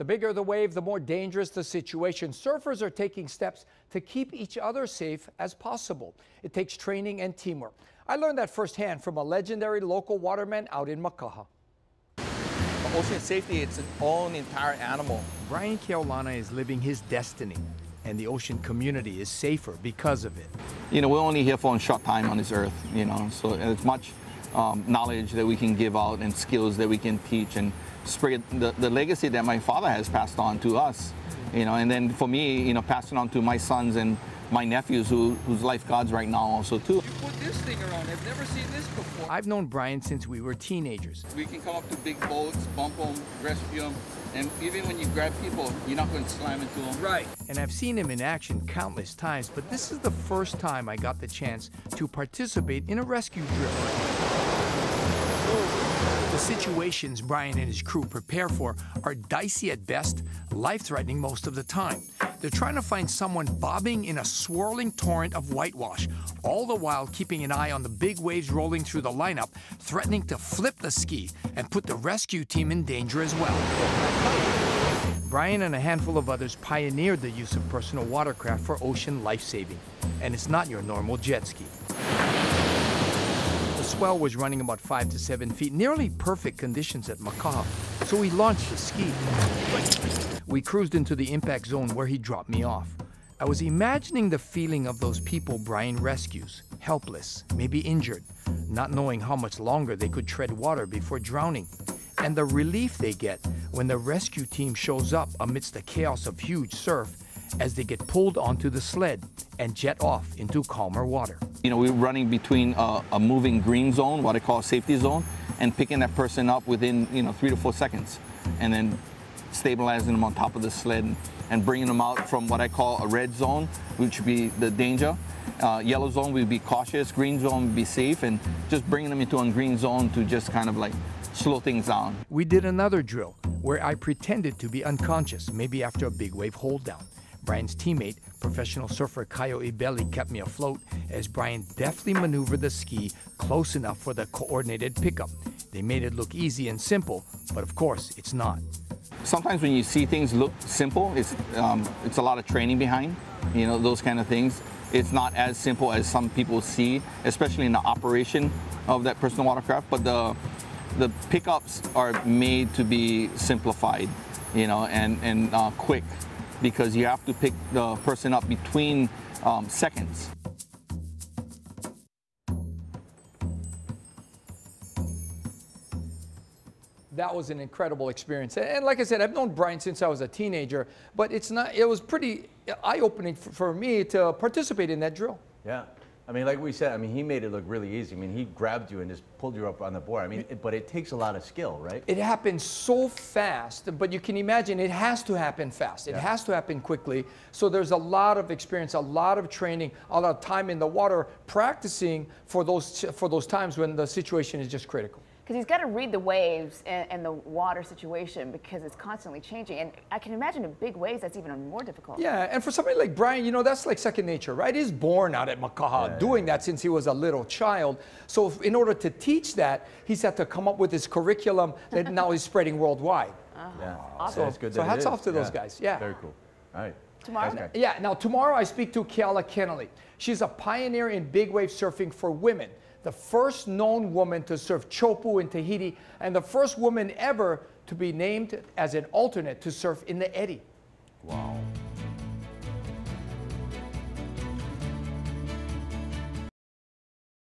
The bigger the wave, the more dangerous the situation. Surfers are taking steps to keep each other safe as possible. It takes training and teamwork. I learned that firsthand from a legendary local waterman out in Makaha. Ocean safety, it's its own entire animal. Brian Keaulana is living his destiny, and the ocean community is safer because of it. You know, we're only here for a short time on this earth, you know, so it's much knowledge that we can give out and skills that we can teach and spread the legacy that my father has passed on to us, you know, and then for me, you know, passing on to my sons and my nephews who's lifeguards right now also too. You put this thing around, I've never seen this before. I've known Brian since we were teenagers. We can come up to big boats, bump them, rescue them, and even when you grab people, you're not going to slam into them. Right. And I've seen him in action countless times, but this is the first time I got the chance to participate in a rescue drill. The situations Brian and his crew prepare for are dicey at best, life-threatening most of the time. They're trying to find someone bobbing in a swirling torrent of whitewash, all the while keeping an eye on the big waves rolling through the lineup, threatening to flip the ski and put the rescue team in danger as well. Brian and a handful of others pioneered the use of personal watercraft for ocean life-saving, and it's not your normal jet ski. The swell was running about 5 to 7 feet, nearly perfect conditions at Makaha, so we launched the ski. We cruised into the impact zone where he dropped me off. I was imagining the feeling of those people Brian rescues, helpless, maybe injured, not knowing how much longer they could tread water before drowning, and the relief they get when the rescue team shows up amidst the chaos of huge surf as they get pulled onto the sled and jet off into calmer water. You know, we're running between a moving green zone, what I call a safety zone, and picking that person up within, you know, 3 to 4 seconds, and then stabilizing them on top of the sled and bringing them out from what I call a red zone, which would be the danger. Yellow zone would be cautious, green zone would be safe, and just bringing them into a green zone to just kind of like slow things down. We did another drill where I pretended to be unconscious, maybe after a big wave hold down. Brian's teammate, professional surfer Keaula, kept me afloat as Brian deftly maneuvered the ski close enough for the coordinated pickup. They made it look easy and simple, but of course it's not. Sometimes when you see things look simple, it's a lot of training behind, you know, those kind of things. It's not as simple as some people see, especially in the operation of that personal watercraft, but the pickups are made to be simplified, you know, and quick, because you have to pick the person up between seconds. That was an incredible experience. And like I said, I've known Brian since I was a teenager, but it was pretty eye-opening for me to participate in that drill. Yeah. I mean, like we said, I mean, he made it look really easy. I mean, he grabbed you and just pulled you up on the board. I mean, but it takes a lot of skill, right? It happened so fast, but you can imagine it has to happen fast. It has to happen quickly. So there's a lot of experience, a lot of training, a lot of time in the water practicing for those times when the situation is just critical. Because he's got to read the waves and the water situation because it's constantly changing. And I can imagine in big waves, that's even more difficult. Yeah, and for somebody like Brian, you know, that's like second nature, right? He's born out at Makaha, doing that since he was a little child. So in order to teach that, he's had to come up with his curriculum that now is spreading worldwide. Yeah, awesome. That's good. So hats off to those guys. Yeah. Very cool. All right. Tomorrow? Okay. Now tomorrow I speak to KENNELLY. She's a pioneer in big wave surfing for women. The first known woman to surf chopu in Tahiti, and the first woman ever to be named as an alternate to surf in the eddy. Wow.